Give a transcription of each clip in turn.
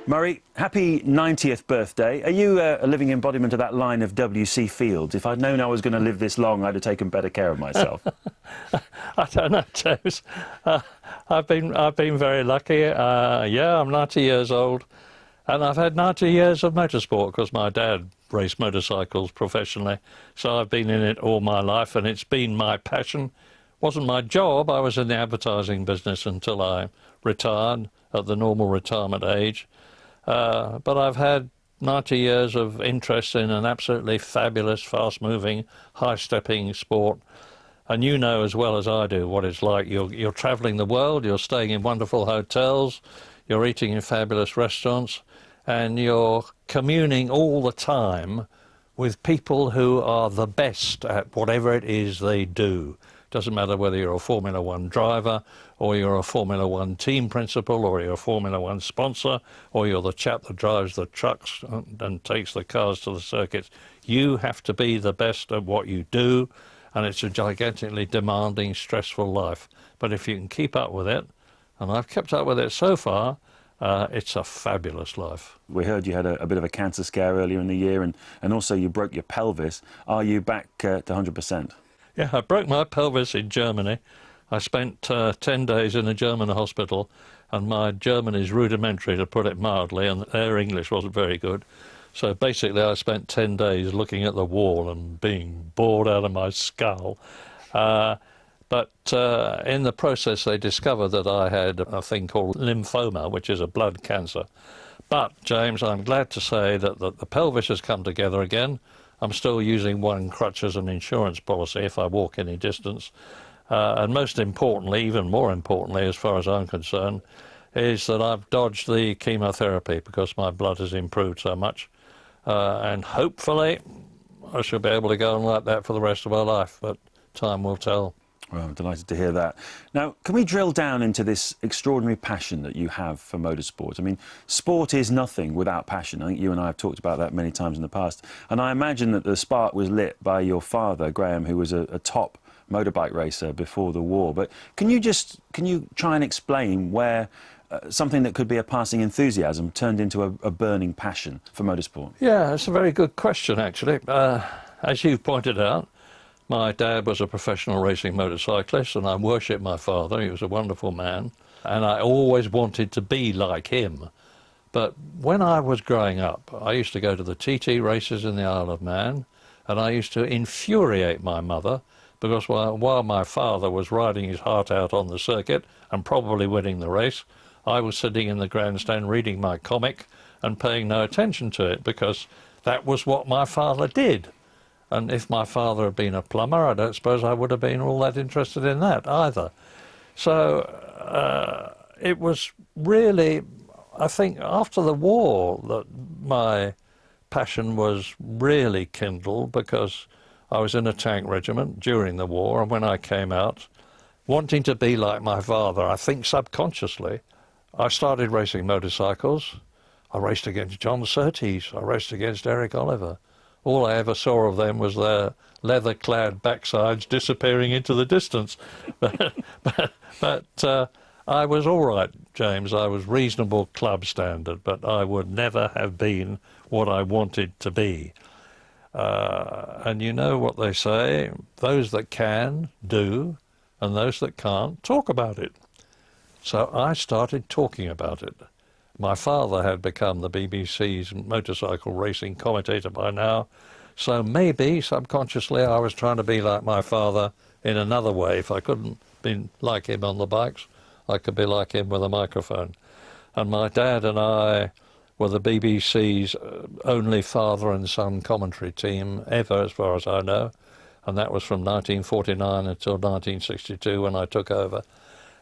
Murray, happy 90th birthday. Are you a living embodiment of that line of W.C. Fields? If I'd known I was going to live this long, I'd have taken better care of myself. I don't know, James. I've been very lucky. Yeah, I'm 90 years old, and I've had 90 years of motorsport because my dad raced motorcycles professionally. So I've been in it all my life, and it's been my passion. Wasn't my job. I was in the advertising business until I retired at the normal retirement age. But I've had 90 years of interest in an absolutely fabulous, fast-moving, high-stepping sport. And you know as well as I do what it's like. You're travelling the world, you're staying in wonderful hotels, you're eating in fabulous restaurants, and you're communing all the time with people who are the best at whatever it is they do. Doesn't matter whether you're a Formula One driver, or you're a Formula One team principal, or you're a Formula One sponsor, or you're the chap that drives the trucks and takes the cars to the circuits. You have to be the best at what you do, and it's a gigantically demanding, stressful life. But if you can keep up with it, and I've kept up with it so far, it's a fabulous life. We heard you had a bit of a cancer scare earlier in the year, and also you broke your pelvis. Are you back to 100%? Yeah, I broke my pelvis in Germany. I spent 10 days in a German hospital, and my German is rudimentary, to put it mildly, and their English wasn't very good. So basically I spent 10 days looking at the wall and being bored out of my skull. But in the process they discovered that I had a thing called lymphoma, which is a blood cancer. But, James, I'm glad to say that the pelvis has come together again. I'm still using one crutch as an insurance policy if I walk any distance. And most importantly, even more importantly as far as I'm concerned, is that I've dodged the chemotherapy because my blood has improved so much. And hopefully I shall be able to go on like that for the rest of my life, but time will tell. Well, I'm delighted to hear that. Now, can we drill down into this extraordinary passion that you have for motorsport? I mean, sport is nothing without passion. I think you and I have talked about that many times in the past. And I imagine that the spark was lit by your father, Graeme, who was a top motorbike racer before the war. But can you try and explain where something that could be a passing enthusiasm turned into a burning passion for motorsport? Yeah, it's a very good question, actually. As you pointed out, my dad was a professional racing motorcyclist, and I worshipped my father. He was a wonderful man, and I always wanted to be like him. But when I was growing up, I used to go to the TT races in the Isle of Man, and I used to infuriate my mother because while my father was riding his heart out on the circuit and probably winning the race, I was sitting in the grandstand reading my comic and paying no attention to it because that was what my father did. And if my father had been a plumber, I don't suppose I would have been all that interested in that either. So it was really, I think, after the war that my passion was really kindled, because I was in a tank regiment during the war, and when I came out, wanting to be like my father, I think subconsciously, I started racing motorcycles. I raced against John Surtees. I raced against Eric Oliver. All I ever saw of them was their leather-clad backsides disappearing into the distance. But I was all right, James. I was reasonable club standard, but I would never have been what I wanted to be. And you know what they say, those that can, do, and those that can't, talk about it. So I started talking about it. My father had become the BBC's motorcycle racing commentator by now, so maybe subconsciously I was trying to be like my father in another way. If I couldn't be like him on the bikes, I could be like him with a microphone. And my dad and I were the BBC's only father and son commentary team ever, as far as I know, and that was from 1949 until 1962 when I took over.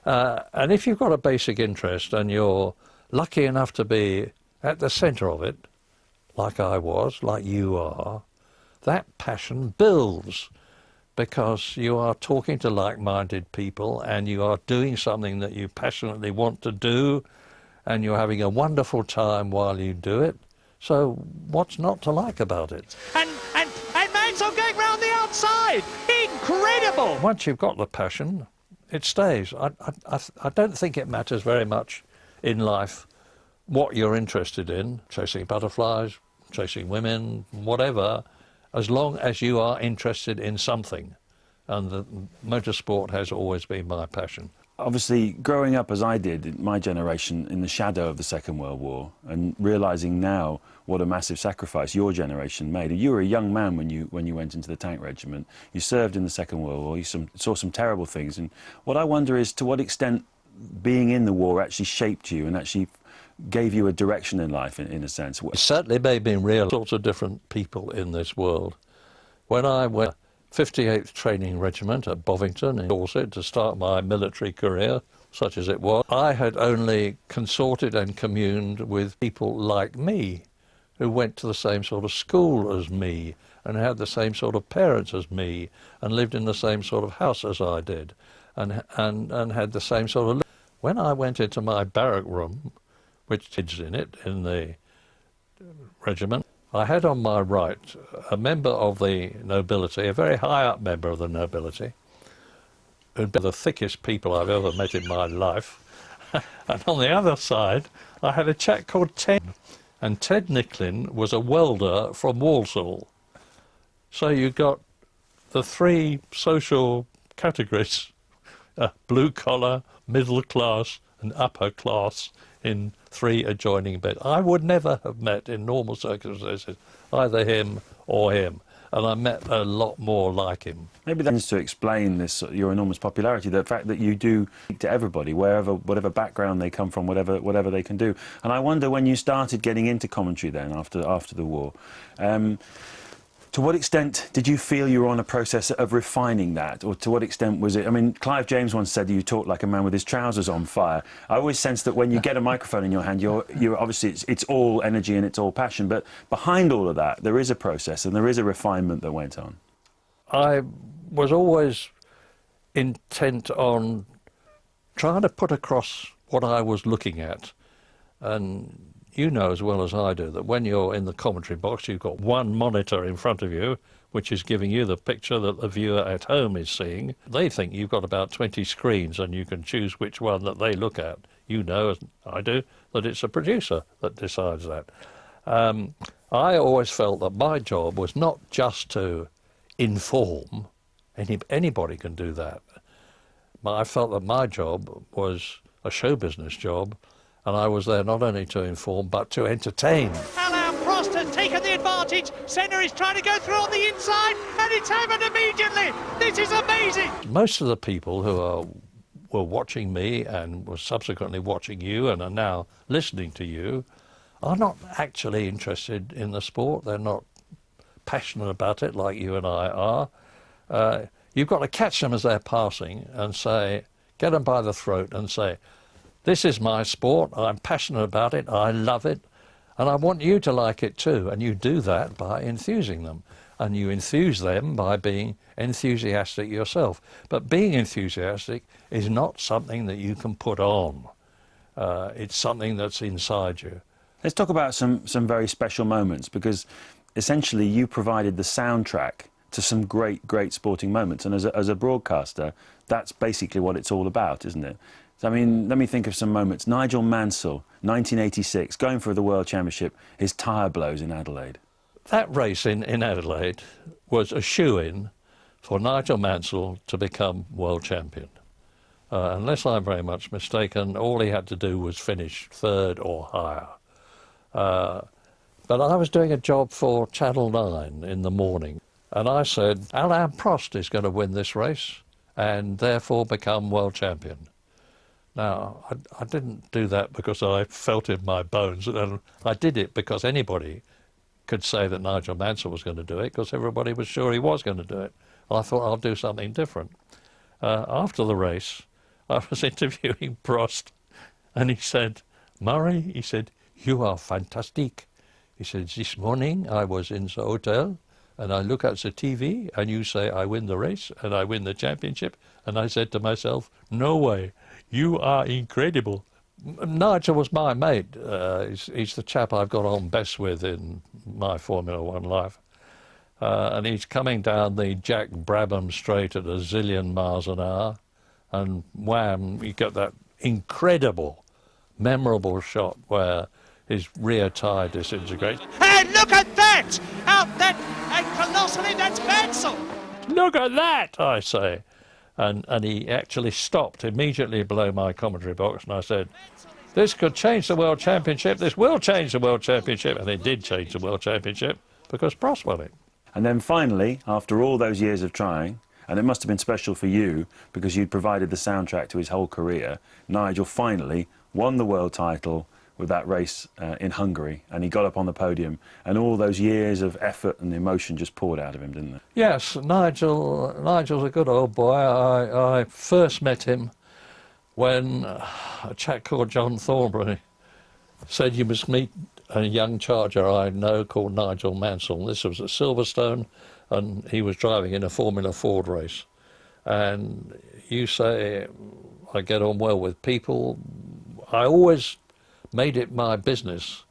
And if you've got a basic interest and you're lucky enough to be at the centre of it, like I was, like you are, that passion builds because you are talking to like-minded people and you are doing something that you passionately want to do and you're having a wonderful time while you do it. So what's not to like about it? And Mansell going round the outside! Incredible! Once you've got the passion, it stays. I don't think it matters very much in life what you're interested in, chasing butterflies, chasing women, whatever, as long as you are interested in something. And the motorsport has always been my passion. Obviously, growing up as I did, in my generation, in the shadow of the Second World War, and realising now what a massive sacrifice your generation made. You were a young man when you went into the tank regiment. You served in the Second World War. You saw some terrible things. And what I wonder is, to what extent being in the war actually shaped you and actually gave you a direction in life, in a sense. It certainly made me real sorts of different people in this world. When I went 58th Training Regiment at Bovington in Dorset to start my military career, such as it was, I had only consorted and communed with people like me, who went to the same sort of school as me, and had the same sort of parents as me, and lived in the same sort of house as I did, and had the same sort of... When I went into my barrack room, which kids in it, in the regiment, I had on my right a member of the nobility, a very high-up member of the nobility, who'd been the thickest people I've ever met in my life. And on the other side, I had a chap called Ted. And Ted Nicklin was a welder from Walsall. So you got the three social categories, blue collar, middle class and upper class, in three adjoining beds. I would never have met in normal circumstances either him or him, and I met a lot more like him. Maybe that's to explain this, your enormous popularity, the fact that you do speak to everybody, whatever background they come from, whatever they can do. And I wonder, when you started getting into commentary then, after the war, to what extent did you feel you were on a process of refining that, or to what extent was it... I mean, Clive James once said you talk like a man with his trousers on fire. I always sense that when you get a microphone in your hand, you're obviously, it's all energy and it's all passion, but behind all of that, there is a process and there is a refinement that went on. I was always intent on trying to put across what I was looking at, and you know as well as I do that when you're in the commentary box, you've got one monitor in front of you, which is giving you the picture that the viewer at home is seeing. They think you've got about 20 screens and you can choose which one that they look at. You know, as I do, that it's a producer that decides that. I always felt that my job was not just to inform. Anybody can do that. I felt that my job was a show business job, and I was there not only to inform, but to entertain. Alain Prost has taken the advantage. Senna is trying to go through on the inside, and it's happened immediately. This is amazing. Most of the people who were watching me and were subsequently watching you and are now listening to you are not actually interested in the sport. They're not passionate about it like you and I are. You've got to catch them as they're passing and say, get them by the throat and say, this is my sport, I'm passionate about it, I love it, and I want you to like it too. And you do that by enthusing them. And you enthuse them by being enthusiastic yourself. But being enthusiastic is not something that you can put on. It's something that's inside you. Let's talk about some very special moments, because essentially you provided the soundtrack to some great sporting moments. And as a broadcaster, that's basically what it's all about, isn't it? I mean, let me think of some moments. Nigel Mansell, 1986, going for the World Championship, his tyre blows in Adelaide. That race in Adelaide was a shoo-in for Nigel Mansell to become world champion. Unless I'm very much mistaken, all he had to do was finish third or higher. But I was doing a job for Channel 9 in the morning, and I said, Alain Prost is going to win this race and therefore become world champion. Now, I didn't do that because I felt in my bones. I did it because anybody could say that Nigel Mansell was going to do it, because everybody was sure he was going to do it. I thought, I'll do something different. After the race, I was interviewing Prost, and he said, Murray, he said, you are fantastic. He said, this morning I was in the hotel, and I look at the TV, and you say I win the race, and I win the championship, and I said to myself, no way. You are incredible. Nigel was my mate. He's the chap I've got on best with in my Formula One life. And he's coming down the Jack Brabham straight at a zillion miles an hour. And wham, you get that incredible memorable shot where his rear tyre disintegrates. And look at that! Out that, and colossally, that's Mansell! Look at that, I say. And he actually stopped immediately below my commentary box, and I said, this could change the World Championship, this will change the World Championship. And it did change the World Championship because Prost won it. And then finally, after all those years of trying, and it must have been special for you because you'd provided the soundtrack to his whole career, Nigel finally won the world title with that race in Hungary, and he got up on the podium, and all those years of effort and emotion just poured out of him, didn't they? Yes, Nigel's a good old boy. I first met him when a chap called John Thornbury said you must meet a young charger I know called Nigel Mansell. This was at Silverstone, and he was driving in a Formula Ford race. And you say, I get on well with people. I always made it my business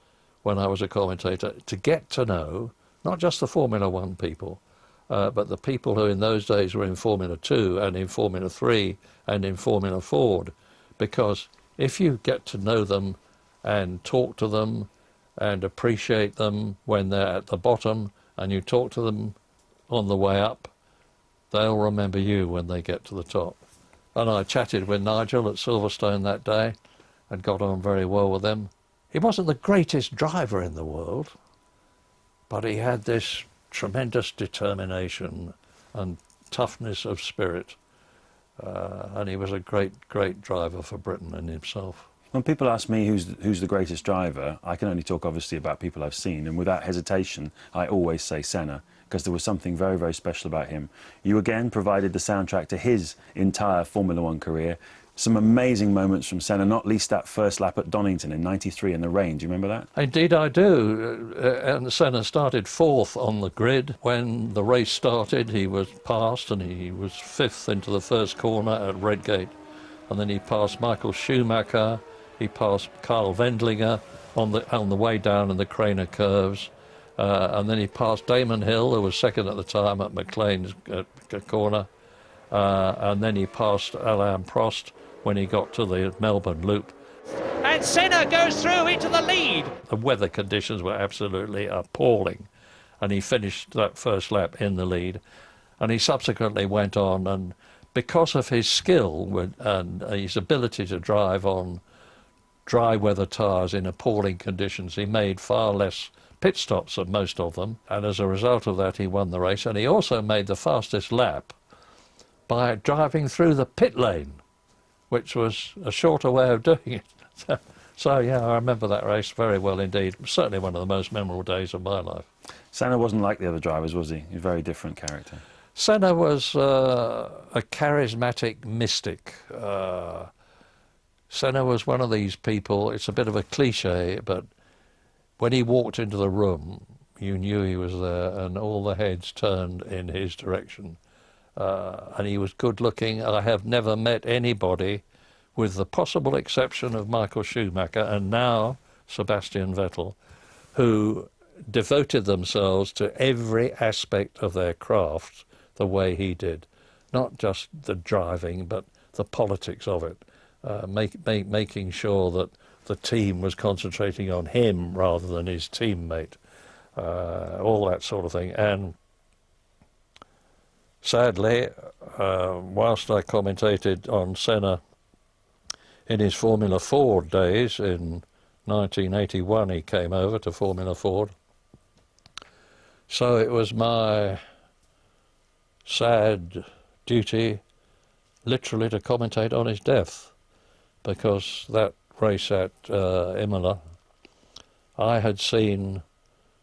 when I was a commentator to get to know not just the Formula One people, but the people who in those days were in Formula 2 and in Formula 3 and in Formula Ford. Because if you get to know them and talk to them and appreciate them when they're at the bottom, and you talk to them on the way up, they'll remember you when they get to the top. And I chatted with Nigel at Silverstone that day and got on very well with him. He wasn't the greatest driver in the world, but he had this tremendous determination and toughness of spirit. And he was a great, great driver for Britain and himself. When people ask me who's the greatest driver, I can only talk obviously about people I've seen, and without hesitation, I always say Senna, because there was something very, very special about him. You again provided the soundtrack to his entire Formula One career. Some amazing moments from Senna, not least that first lap at Donington in '93 in the rain. Do you remember that? Indeed I do. And Senna started fourth on the grid. When the race started, he was passed, and he was fifth into the first corner at Redgate. And then he passed Michael Schumacher, he passed Karl Wendlinger on the way down in the Craner curves. And then he passed Damon Hill, who was second at the time at McLean's corner. And then he passed Alain Prost when he got to the Melbourne Loop. And Senna goes through into the lead. The weather conditions were absolutely appalling, and he finished that first lap in the lead. And he subsequently went on, and because of his skill and his ability to drive on dry weather tyres in appalling conditions, he made far less pit stops than most of them, and as a result of that he won the race. And he also made the fastest lap by driving through the pit lane, which was a shorter way of doing it. So yeah, I remember that race very well indeed. Certainly one of the most memorable days of my life. Senna wasn't like the other drivers, was he? He was a very different character. Senna was a charismatic mystic. Senna was one of these people, it's a bit of a cliche, but when he walked into the room, you knew he was there, and all the heads turned in his direction. And he was good looking. I have never met anybody, with the possible exception of Michael Schumacher and now Sebastian Vettel, who devoted themselves to every aspect of their craft the way he did. Not just the driving, but the politics of it, making sure that the team was concentrating on him rather than his teammate, all that sort of thing. And sadly, whilst I commentated on Senna in his Formula Ford days, in 1981 he came over to Formula Ford. So it was my sad duty literally to commentate on his death, because that race at Imola, I had seen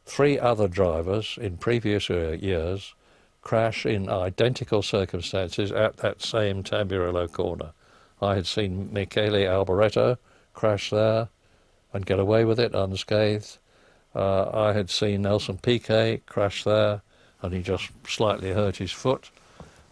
3 other drivers in previous years crash in identical circumstances at that same Tamburello corner. I had seen Michele Alboreto crash there and get away with it unscathed. I had seen Nelson Piquet crash there and he just slightly hurt his foot.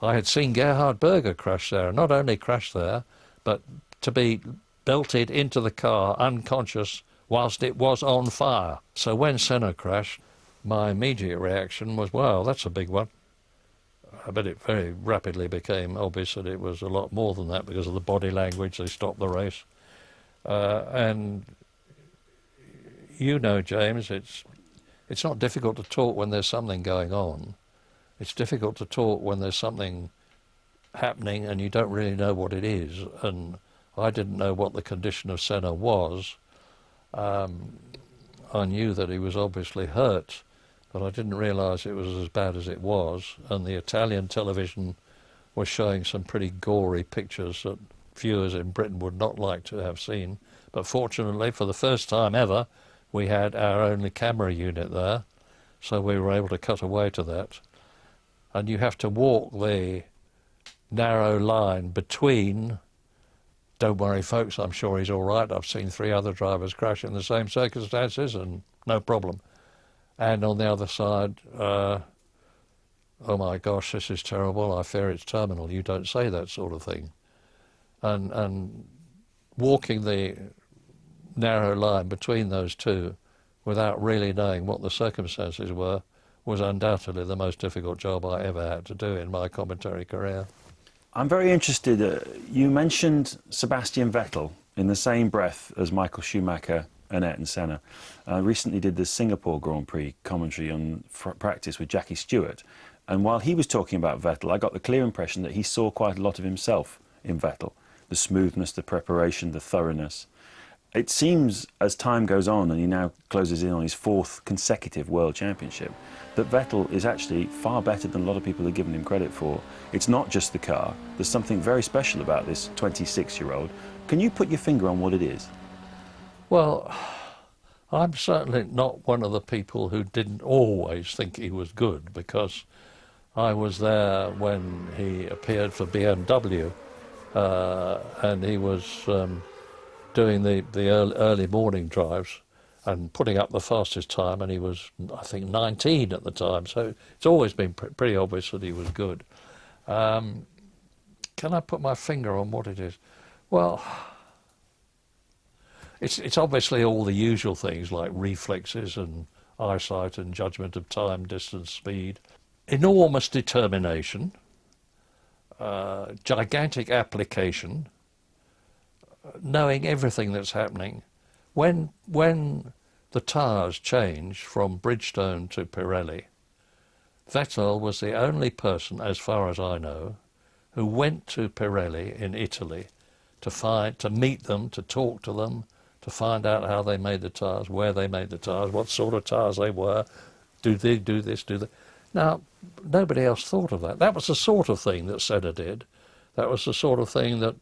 I had seen Gerhard Berger crash there, and not only crash there, but to be belted into the car unconscious whilst it was on fire. So when Senna crashed, my immediate reaction was, wow, that's a big one. But it very rapidly became obvious that it was a lot more than that because of the body language. They stopped the race. And you know, James, it's not difficult to talk when there's something going on. It's difficult to talk when there's something happening and you don't really know what it is. And I didn't know what the condition of Senna was. I knew that he was obviously hurt, but I didn't realise it was as bad as it was. And the Italian television was showing some pretty gory pictures that viewers in Britain would not like to have seen. But fortunately, for the first time ever, we had our only camera unit there, so we were able to cut away to that. And you have to walk the narrow line between, don't worry folks, I'm sure he's all right, I've seen 3 other drivers crash in the same circumstances and no problem. And on the other side, oh my gosh, this is terrible, I fear it's terminal. You don't say that sort of thing. And walking the narrow line between those two without really knowing what the circumstances were was undoubtedly the most difficult job I ever had to do in my commentary career. I'm very interested, you mentioned Sebastian Vettel in the same breath as Michael Schumacher and Ayrton Senna. I recently did the Singapore Grand Prix commentary on practice with Jackie Stewart, and while he was talking about Vettel, I got the clear impression that he saw quite a lot of himself in Vettel. The smoothness, the preparation, the thoroughness. It seems, as time goes on and he now closes in on his 4th consecutive World Championship, that Vettel is actually far better than a lot of people are giving him credit for. It's not just the car. There's something very special about this 26-year-old. Can you put your finger on what it is? Well, I'm certainly not one of the people who didn't always think he was good, because I was there when he appeared for BMW, and he was doing the early morning drives and putting up the fastest time, and he was, I think, 19 at the time, so it's always been pretty obvious that he was good. Can I put my finger on what it is? Well, it's obviously all the usual things like reflexes and eyesight and judgment of time, distance, speed, enormous determination, gigantic application, knowing everything that's happening. When the tyres changed from Bridgestone to Pirelli, Vettel was the only person, as far as I know, who went to Pirelli in Italy to meet them, to talk to them, to find out how they made the tyres, where they made the tyres, what sort of tyres they were, do they do this, do that. Now, nobody else thought of that. That was the sort of thing that Senna did. That was the sort of thing that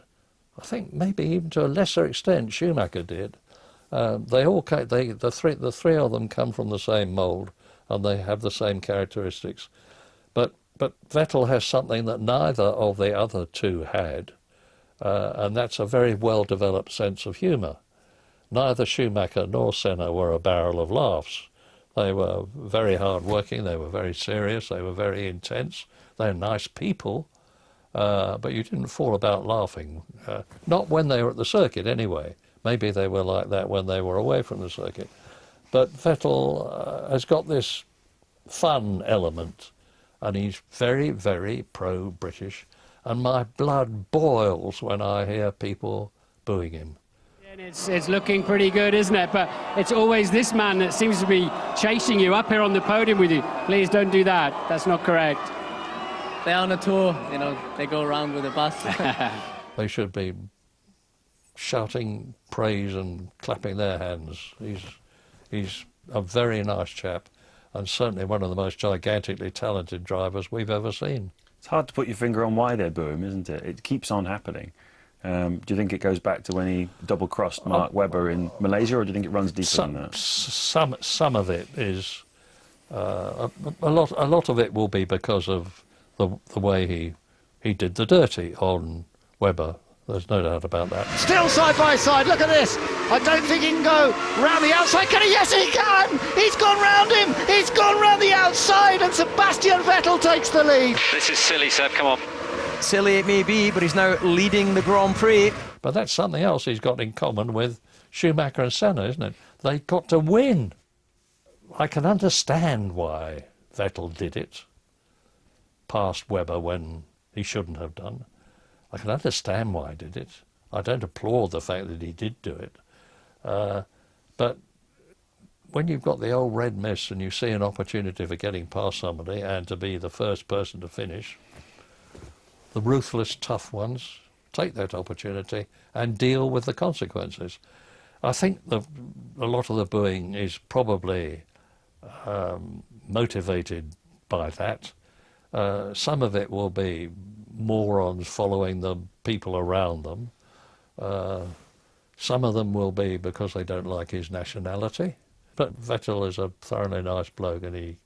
I think maybe even to a lesser extent Schumacher did. They all came, the three of them come from the same mould, and they have the same characteristics. But Vettel has something that neither of the other two had, and that's a very well-developed sense of humour. Neither Schumacher nor Senna were a barrel of laughs. They were very hard-working, they were very serious, they were very intense. They're nice people, but you didn't fall about laughing. Not when they were at the circuit, anyway. Maybe they were like that when they were away from the circuit. But Vettel has got this fun element, and he's very, very pro-British, and my blood boils when I hear people booing him. And it's looking pretty good, isn't it? But it's always this man that seems to be chasing you up here on the podium with you. Please don't do that. That's not correct. They're on a tour, you know, they go around with a bus. They should be shouting praise and clapping their hands. He's a very nice chap, and certainly one of the most gigantically talented drivers we've ever seen. It's hard to put your finger on why they boo him, isn't it? It keeps on happening. Do you think it goes back to when he double-crossed Mark Webber in Malaysia, or do you think it runs deeper than that? Some of it is a lot of it will be because of the way he did the dirty on Webber. There's no doubt about that. Still side by side, look at this. I don't think he can go round the outside. Can he? Yes, he can. He's gone round him. He's gone round the outside, and Sebastian Vettel takes the lead. This is silly, Seb, come on. Silly it may be, but he's now leading the Grand Prix. But that's something else he's got in common with Schumacher and Senna, isn't it? They got to win. I can understand why Vettel did it past Webber when he shouldn't have done. I can understand why he did it. I don't applaud the fact that he did do it. But when you've got the old red mist and you see an opportunity for getting past somebody and to be the first person to finish, the ruthless, tough ones take that opportunity and deal with the consequences. I think a lot of the booing is probably motivated by that. Some of it will be morons following the people around them. Some of them will be because they don't like his nationality. But Vettel is a thoroughly nice bloke, and he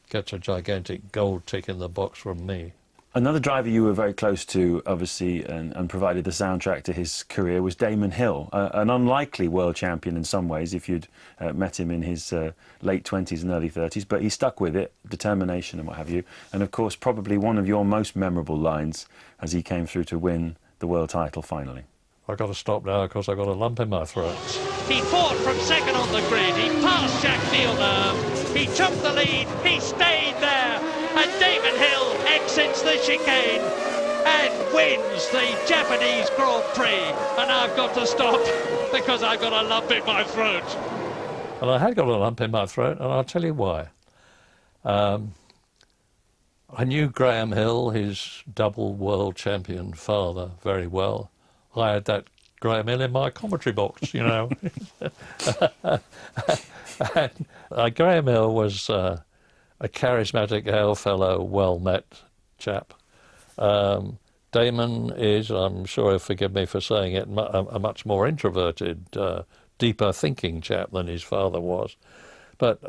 gets a gigantic gold tick in the box from me. Another driver you were very close to, obviously, and provided the soundtrack to his career was Damon Hill, an unlikely world champion in some ways if you'd met him in his late 20s and early 30s, but he stuck with it, determination and what have you, and of course probably one of your most memorable lines as he came through to win the world title finally. I've got to stop now because I've got a lump in my throat. He fought from second on the grid, he passed Jacques Villeneuve, he took the lead, he stayed there, and Damon Hill exits the chicane and wins the Japanese Grand Prix. And I've got to stop because I've got a lump in my throat. And I had got a lump in my throat, and I'll tell you why. I knew Graeme Hill, his double world champion father, very well. I had that Graeme Hill in my commentary box, you know. And, Graeme Hill was a charismatic hail fellow, well-met chap. Damon is, I'm sure he'll forgive me for saying it, a much more introverted, deeper thinking chap than his father was. But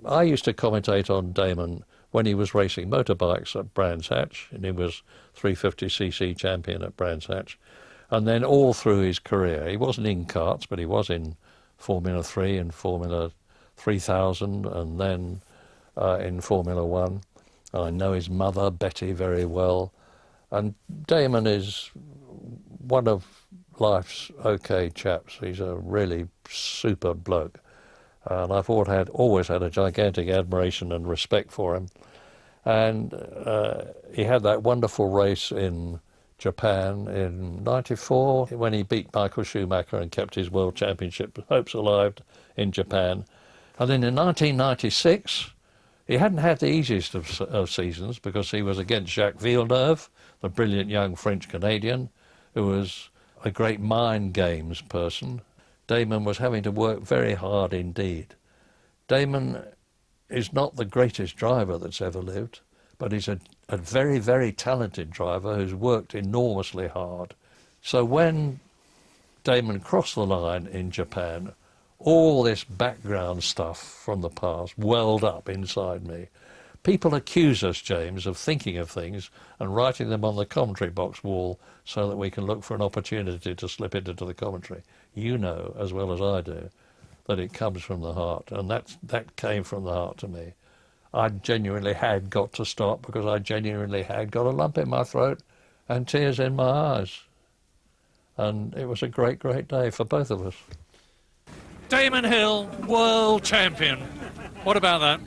I used to commentate on Damon when he was racing motorbikes at Brands Hatch, and he was 350cc champion at Brands Hatch. And then all through his career, he wasn't in karts, but he was in Formula 3 and Formula 3000, and then in Formula 1. I know his mother, Betty, very well. And Damon is one of life's okay chaps. He's a really super bloke. And I've always had a gigantic admiration and respect for him. And he had that wonderful race in Japan in '94 when he beat Michael Schumacher and kept his world championship hopes alive in Japan. And then in 1996, he hadn't had the easiest of seasons because he was against Jacques Villeneuve, the brilliant young French-Canadian, who was a great mind games person. Damon was having to work very hard indeed. Damon is not the greatest driver that's ever lived, but he's a very, very talented driver who's worked enormously hard. So when Damon crossed the line in Japan, all this background stuff from the past welled up inside me. People accuse us, James, of thinking of things and writing them on the commentary box wall so that we can look for an opportunity to slip it into the commentary. You know, as well as I do, that it comes from the heart, and that came from the heart to me. I genuinely had got to stop because I genuinely had got a lump in my throat and tears in my eyes. And it was a great, great day for both of us. Damon Hill, world champion. What about that?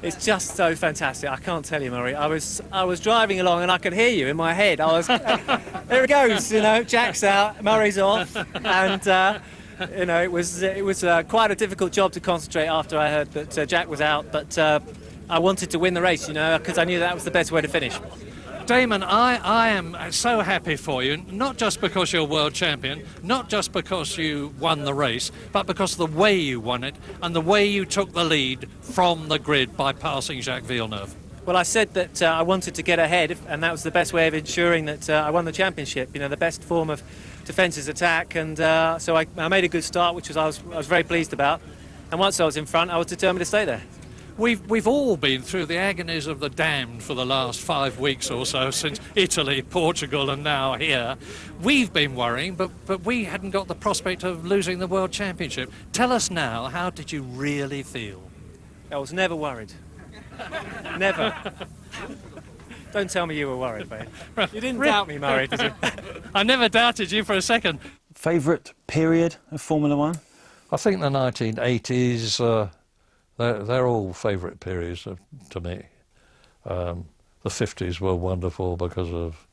It's just so fantastic. I can't tell you, Murray. I was driving along and I could hear you in my head. I was, there it goes, you know, Jack's out, Murray's off, and you know, it was quite a difficult job to concentrate after I heard that Jack was out. But I wanted to win the race, you know, because I knew that was the best way to finish. Damon, I am so happy for you, not just because you're world champion, not just because you won the race, but because of the way you won it and the way you took the lead from the grid by passing Jacques Villeneuve. Well, I said that I wanted to get ahead, and that was the best way of ensuring that I won the championship. You know, the best form of defence is attack, and so I made a good start, which I was very pleased about. And once I was in front, I was determined to stay there. We've all been through the agonies of the damned for the last 5 weeks or so, since Italy, Portugal and now here. We've been worrying, but we hadn't got the prospect of losing the World Championship. Tell us now, how did you really feel? I was never worried. Never. Don't tell me you were worried, mate. You didn't doubt me, Murray, did you? I never doubted you for a second. Favourite period of Formula One? I think the 1980s... They're all favourite periods to me. The 50s were wonderful because of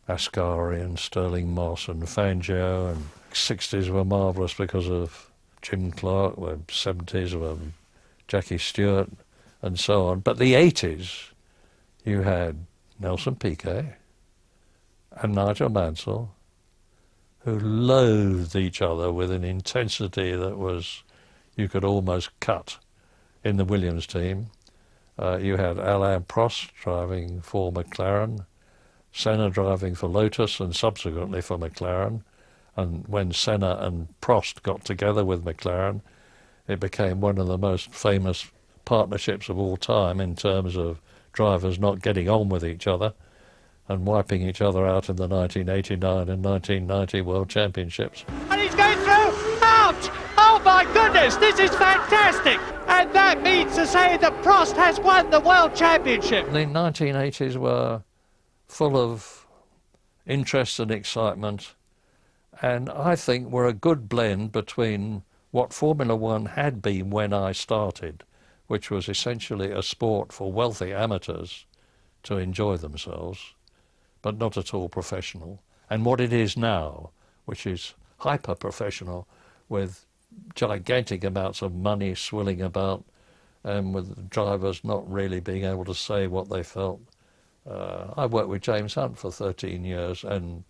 Ascari and Sterling Moss and Fangio and 60s were marvellous because of Jim Clark, the 70s were Jackie Stewart and so on. But the 80s, you had Nelson Piquet and Nigel Mansell, who loathed each other with an intensity that was, you could almost cut in the Williams team. You had Alain Prost driving for McLaren, Senna driving for Lotus and subsequently for McLaren. And when Senna and Prost got together with McLaren, it became one of the most famous partnerships of all time in terms of drivers not getting on with each other and wiping each other out in the 1989 and 1990 World Championships. And he's going through, out! Oh my goodness, this is fantastic! And that means to say that Prost has won the World Championship. The 1980s were full of interest and excitement, and I think were a good blend between what Formula One had been when I started, which was essentially a sport for wealthy amateurs to enjoy themselves, but not at all professional, and what it is now, which is hyper-professional, with gigantic amounts of money swilling about, and with drivers not really being able to say what they felt. I worked with James Hunt for 13 years and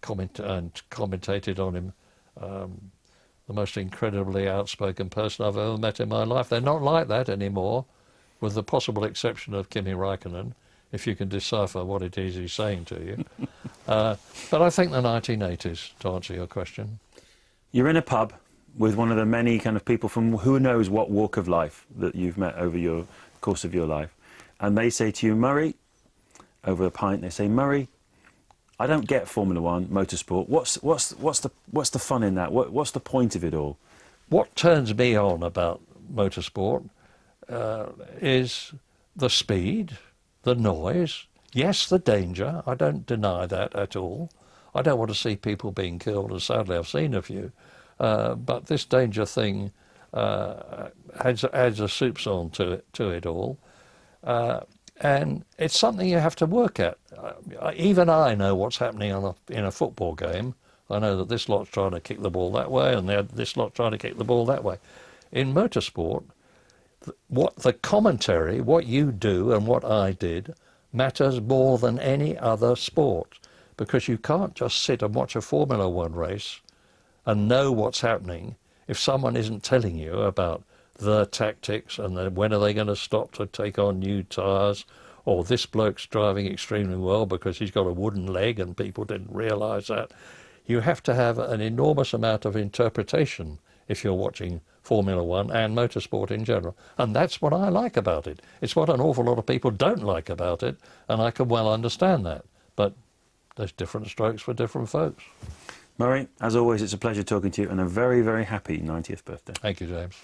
commentated on him. The most incredibly outspoken person I've ever met in my life. They're not like that anymore, with the possible exception of Kimi Räikkönen, if you can decipher what it is he's saying to you. But I think the 1980s, to answer your question. You're in a pub with one of the many kind of people from who knows what walk of life that you've met over your course of your life, and they say to you, Murray, over a pint, they say, Murray, I don't get Formula One, motorsport. What's the fun in that? What's the point of it all? What turns me on about motorsport is the speed, the noise, yes, the danger. I don't deny that at all. I don't want to see people being killed, and sadly I've seen a few. But this danger thing adds a soup song to it all. And it's something you have to work at. Even I know what's happening in a football game. I know that this lot's trying to kick the ball that way and this lot's trying to kick the ball that way. In motorsport, what the commentary, what you do and what I did, matters more than any other sport, because you can't just sit and watch a Formula One race and know what's happening if someone isn't telling you about the tactics and when are they going to stop to take on new tyres, or this bloke's driving extremely well because he's got a wooden leg and people didn't realise that. You have to have an enormous amount of interpretation if you're watching Formula One and motorsport in general. And that's what I like about it. It's what an awful lot of people don't like about it, and I can well understand that. But there's different strokes for different folks. Murray, as always, it's a pleasure talking to you, and a very, very happy 90th birthday. Thank you, James.